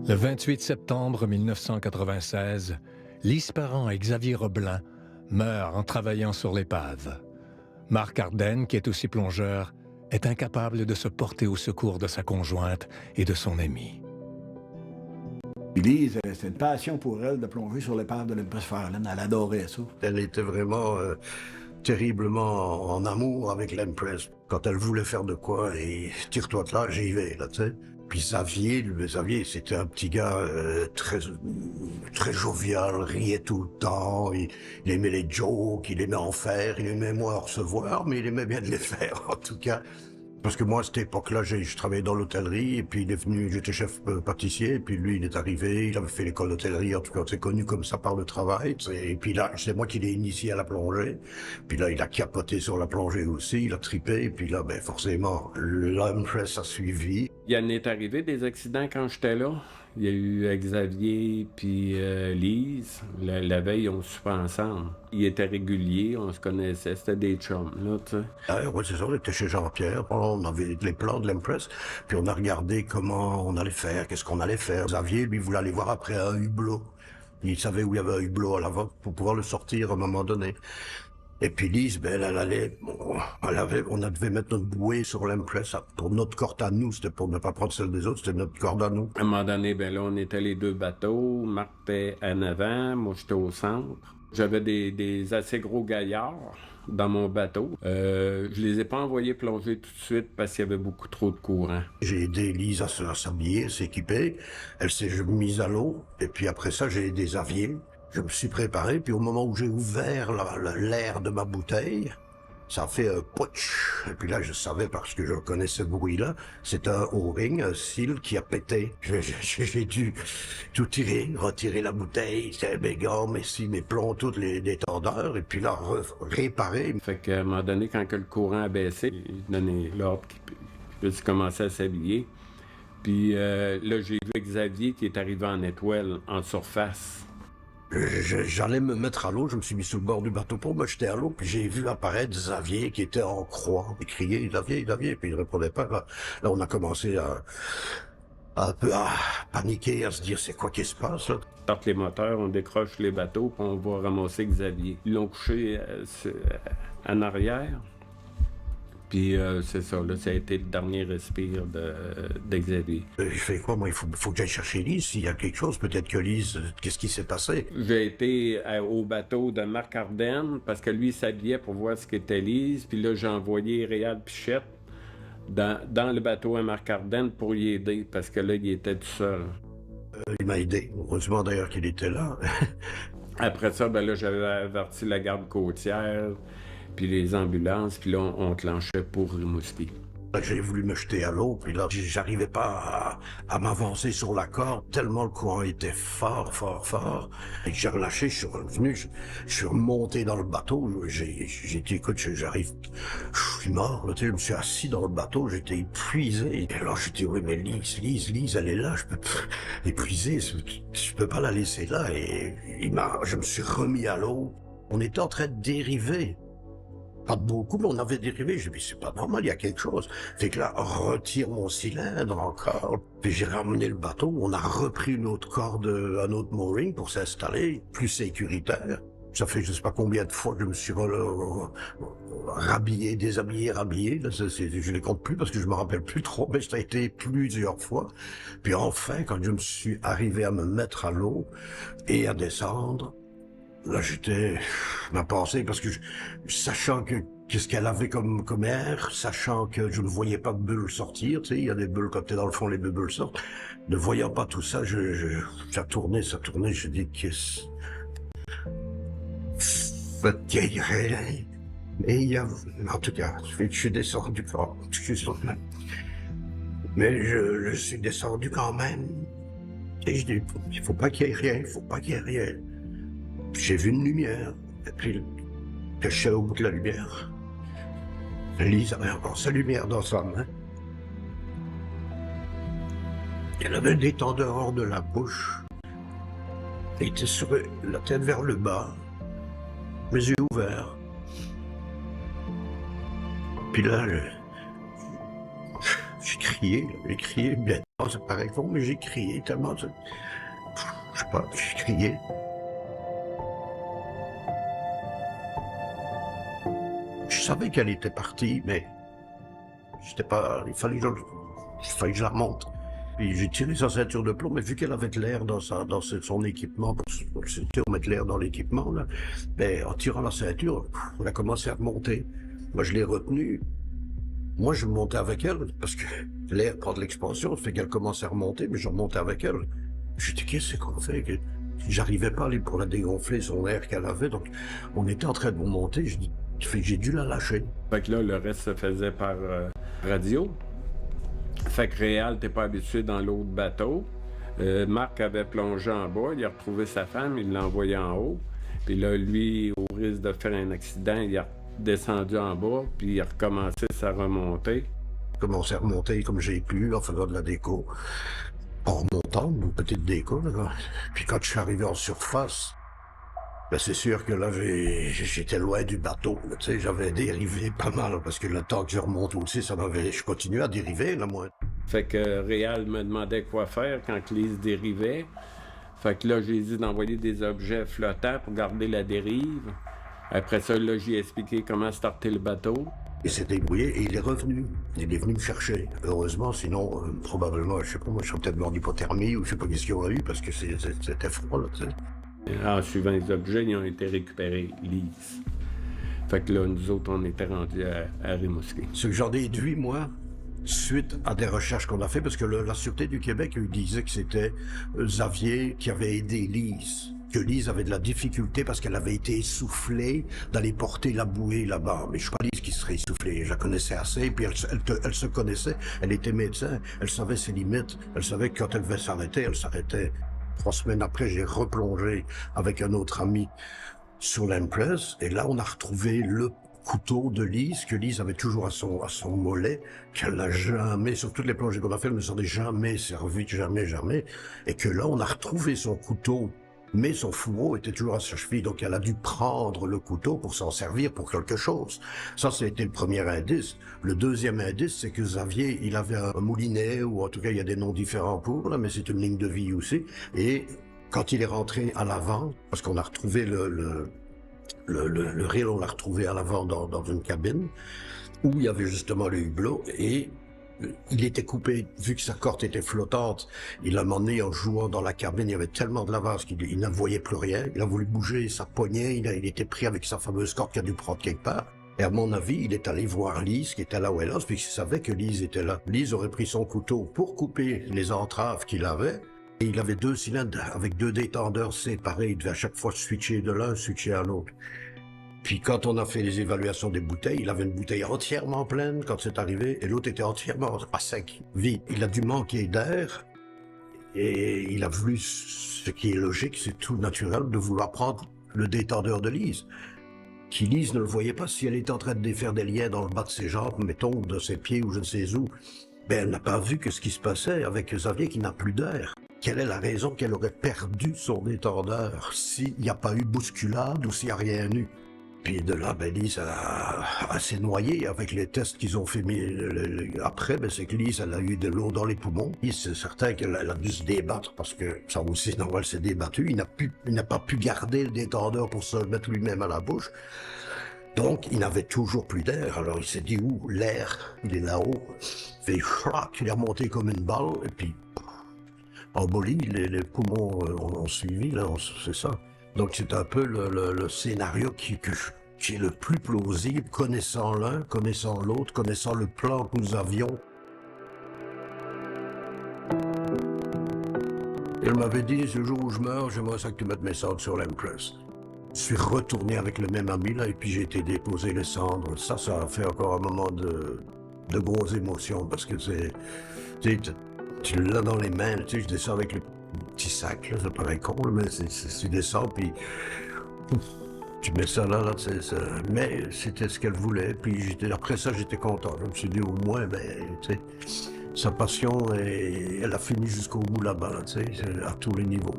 Le 28 septembre 1996, Lise Parent et Xavier Roblin meurent en travaillant sur l'épave. Marc Ardenne, qui est aussi plongeur, est incapable de se porter au secours de sa conjointe et de son ami. Lise, c'était une passion pour elle de plonger sur l'épave de l'Empress Farland. Elle adorait ça. Elle était vraiment terriblement en amour avec l'Empress. Quand elle voulait faire de quoi, et tire-toi de là, j'y vais, là, tu sais. Puis Xavier, c'était un petit gars très jovial, riait tout le temps, il aimait les jokes, il aimait en faire, il aimait moi en recevoir, mais il aimait bien de les faire, en tout cas. Parce que moi, à cette époque-là, je travaillais dans l'hôtellerie, et puis il est venu, j'étais chef pâtissier, et puis lui, il est arrivé, il avait fait l'école d'hôtellerie, en tout cas, c'est connu comme ça par le travail, et puis là, c'est moi qui l'ai initié à la plongée, puis là, il a capoté sur la plongée aussi, il a tripé, et puis là, ben forcément, l'Empress a suivi. Il en est arrivé des accidents quand j'étais là. Il y a eu Xavier puis Lise. La veille, on soupait ensemble. Ils étaient réguliers, on se connaissait, c'était des chums, là, tu sais. Oui, c'est ça, on était chez Jean-Pierre, on avait les plans de l'Empress, puis on a regardé comment on allait faire, qu'est-ce qu'on allait faire. Xavier, lui, voulait aller voir après un hublot. Il savait où il y avait un hublot à l'avant pour pouvoir le sortir à un moment donné. Et puis Lise, ben, on devait mettre notre bouée sur l'Empress pour notre corde à nous, c'était pour ne pas prendre celle des autres, c'était notre corde à nous. À un moment donné, ben là, on était les deux bateaux. Marc était en avant, moi j'étais au centre. J'avais des assez gros gaillards dans mon bateau. Je les ai pas envoyés plonger tout de suite parce qu'il y avait beaucoup trop de courant. J'ai aidé Lise à s'habiller, à s'équiper. Elle s'est mise à l'eau. Et puis après ça, j'ai aidé Xavier. Je me suis préparé, puis au moment où j'ai ouvert l'air de ma bouteille, ça a fait un potch. Et puis là, je savais, parce que je connaissais ce bruit-là, c'est un O-ring, un cil qui a pété. J'ai dû tout tirer, retirer la bouteille, mes gants, mes scies, mes plombs, toutes les détendeurs, et puis là, réparer. Fait qu'à un moment donné, quand que le courant a baissé, il donnait l'ordre qu'il puisse commencer à s'habiller. Puis là, j'ai vu Xavier qui est arrivé en étoile, en surface. J'allais me mettre à l'eau, je me suis mis sur le bord du bateau pour me jeter à l'eau, puis j'ai vu apparaître Xavier qui était en croix, et crier Xavier, puis il répondait pas. Là, on a commencé à paniquer, à se dire c'est quoi qui se passe là. On starte les moteurs, on décroche les bateaux, puis on va ramasser Xavier. Ils l'ont couché en arrière. Puis c'est ça, là, ça a été le dernier respire de Xavier. Je fais quoi, moi? Il faut que j'aille chercher Lise. S'il y a quelque chose, peut-être que Lise, qu'est-ce qui s'est passé? J'ai été au bateau de Marc Ardenne, parce que lui, il s'habillait pour voir ce qu'était Lise. Puis là, j'ai envoyé Réal Pichette dans le bateau à Marc Ardenne pour y aider, parce que là, il était tout seul. Il m'a aidé. Heureusement d'ailleurs qu'il était là. Après ça, ben là, j'avais averti la garde côtière, puis les ambulances, puis là, on clenchait pour Rimouski. J'ai voulu me jeter à l'eau, puis là, j'arrivais pas à m'avancer sur la corde, tellement le courant était fort, fort, fort. Et j'ai relâché, je suis revenu, je suis remonté dans le bateau, j'ai dit, écoute, j'arrive, je suis mort, là, tu sais, je me suis assis dans le bateau, j'étais épuisé. Et là, j'ai dit, oui, mais Lise, elle est là, je peux épuisée, je peux pas la laisser là. Et je me suis remis à l'eau. On était en train de dériver. Pas beaucoup, mais on avait dérivé. J'ai dit, c'est pas normal, il y a quelque chose. Fait que là, retire mon cylindre encore. Puis j'ai ramené le bateau. On a repris une autre corde, un autre mooring pour s'installer, plus sécuritaire. Ça fait je sais pas combien de fois que je me suis rhabillé, déshabillé, rhabillé. Là, je les compte plus parce que je me rappelle plus trop, mais ça a été plusieurs fois. Puis enfin, quand je me suis arrivé à me mettre à l'eau et à descendre, là, ma pensée, parce que sachant qu'est-ce qu'elle avait comme air, sachant que je ne voyais pas de bulles sortir, tu sais, il y a des bulles quand t'es dans le fond, les bulles sortent. Ne voyant pas tout ça, ça tournait, je dis qu'est-ce... rien. Et en tout cas, je suis descendu quand même. Mais je suis descendu quand même. Et je dis, il faut pas qu'il y ait rien. J'ai vu une lumière, et puis caché au bout de la lumière. Lise avait encore sa lumière dans sa main. Elle avait des tendeurs hors de la bouche. Elle était sur la tête vers le bas, les yeux ouverts. Puis là, j'ai crié bien. c'est pareil. Bon, mais j'ai crié tellement... Je sais pas, j'ai crié. Je savais qu'elle était partie, mais j'étais pas... Il fallait que je la remonte. Puis j'ai tiré sa ceinture de plomb, mais vu qu'elle avait de l'air dans son équipement, pour mettre l'air dans l'équipement, là, ben, en tirant la ceinture, on a commencé à remonter. Moi, je l'ai retenue. Moi, je montais avec elle, parce que l'air prend de l'expansion, ça fait qu'elle commence à remonter, mais je remontais avec elle. Je dis, qu'est-ce qu'on fait? J'arrivais pas à aller pour la dégonfler, son air qu'elle avait, donc on était en train de remonter, je dis, fait que j'ai dû la lâcher. Fait que là, le reste se faisait par radio. Fait que Réal, t'es pas habitué dans l'autre bateau. Marc avait plongé en bas, il a retrouvé sa femme, il l'a envoyé en haut. Puis là, lui, au risque de faire un accident, il a descendu en bas, puis il a recommencé sa remontée. J'ai commencé à remonter comme j'ai pu, en faisant de la déco. En remontant, une petite déco, là. Puis quand je suis arrivé en surface, ben c'est sûr que là, j'étais loin du bateau. Tu sais, j'avais dérivé pas mal, parce que le temps que je remonte aussi, je continuais à dériver, là, moi. Fait que Réal me demandait quoi faire quand Lise dérivait. Fait que là, j'ai dit d'envoyer des objets flottants pour garder la dérive. Après ça, là, j'ai expliqué comment starter le bateau. Il s'est débrouillé et il est revenu. Il est venu me chercher. Heureusement, sinon, probablement, je sais pas, moi, je serais peut-être mort d'hypothermie ou je sais pas qu'est-ce qu'il y aurait eu, parce que c'était froid, là, tu sais. En suivant les objets, ils ont été récupérés, Lise. Fait que là, nous autres, on était rendus à Rimouski. Ce que j'en ai déduit, moi, suite à des recherches qu'on a fait, parce que la Sûreté du Québec, il disait que c'était Xavier qui avait aidé Lise. Que Lise avait de la difficulté parce qu'elle avait été essoufflée d'aller porter la bouée là-bas. Mais je suis pas Lise qui serait essoufflée. Je la connaissais assez, puis elle se connaissait. Elle était médecin, elle savait ses limites. Elle savait que quand elle devait s'arrêter, elle s'arrêtait. 3 semaines après, j'ai replongé avec un autre ami sur l'Empress. Et là, on a retrouvé le couteau de Lise, que Lise avait toujours à son mollet, qu'elle n'a jamais, sur toutes les plongées qu'on a fait, elle ne s'en est jamais servi, jamais. Et que là, on a retrouvé son couteau, mais son fourreau était toujours à sa cheville, donc elle a dû prendre le couteau pour s'en servir pour quelque chose. Ça a été le premier indice. Le deuxième indice, c'est que Xavier, il avait un moulinet, ou en tout cas, il y a des noms différents pour, là, mais c'est une ligne de vie aussi. Et quand il est rentré à l'avant, parce qu'on a retrouvé le reel, on l'a retrouvé à l'avant dans une cabine, où il y avait justement le hublot, et il était coupé, vu que sa corde était flottante. Il a emmené en jouant dans la cabine, il y avait tellement de lavage qu'il ne voyait plus rien. Il a voulu bouger sa poignée, il était pris avec sa fameuse corde qu'il a dû prendre quelque part. Et à mon avis, il est allé voir Lise, qui était là où elle est, puisqu'il savait que Lise était là. Lise aurait pris son couteau pour couper les entraves qu'il avait. Et il avait 2 cylindres avec 2 détendeurs séparés. Il devait à chaque fois switcher de l'un, switcher à l'autre. Puis quand on a fait les évaluations des bouteilles, il avait une bouteille entièrement pleine quand c'est arrivé, et l'autre était entièrement à sec, vide. Il a dû manquer d'air, et il a voulu, ce qui est logique, c'est tout naturel, de vouloir prendre le détendeur de Lise. Qui Lise ne le voyait pas si elle était en train de défaire des liens dans le bas de ses jambes, mettons, de ses pieds ou je ne sais où. Ben, elle n'a pas vu que ce qui se passait avec Xavier qui n'a plus d'air. Quelle est la raison qu'elle aurait perdu son détendeur s'il n'y a pas eu bousculade ou s'il n'y a rien eu? Puis de là, ben Lise s'est noyée avec les tests qu'ils ont fait après. Ben c'est que Lise, elle a eu de l'eau dans les poumons. Et c'est certain qu'elle a dû se débattre parce que ça aussi, normal, s'est débattu. Il n'a pas pu garder le détendeur pour se le mettre lui-même à la bouche. Donc, il n'avait toujours plus d'air. Alors, il s'est dit, où l'air, il est là-haut. Fait crac, il est remonté comme une balle. Et puis, embolie, les poumons ont suivi, là, c'est ça. Donc c'est un peu le scénario qui est le plus plausible, connaissant l'un, connaissant l'autre, connaissant le plan que nous avions. Elle m'avait dit, ce jour où je meurs, j'aimerais ça que tu mettes mes cendres sur l'Empress. Je suis retourné avec le même ami, là, et puis j'ai été déposer les cendres. Ça a fait encore un moment de grosses émotions, parce que tu l'as dans les mains, tu sais, je descends avec le petit sac, là, ça paraît con, mais tu descends, puis tu mets ça là, mais c'était ce qu'elle voulait, puis après ça, j'étais content. Je me suis dit, au moins, ben, tu sais, sa passion, elle a fini jusqu'au bout là-bas, tu sais, à tous les niveaux.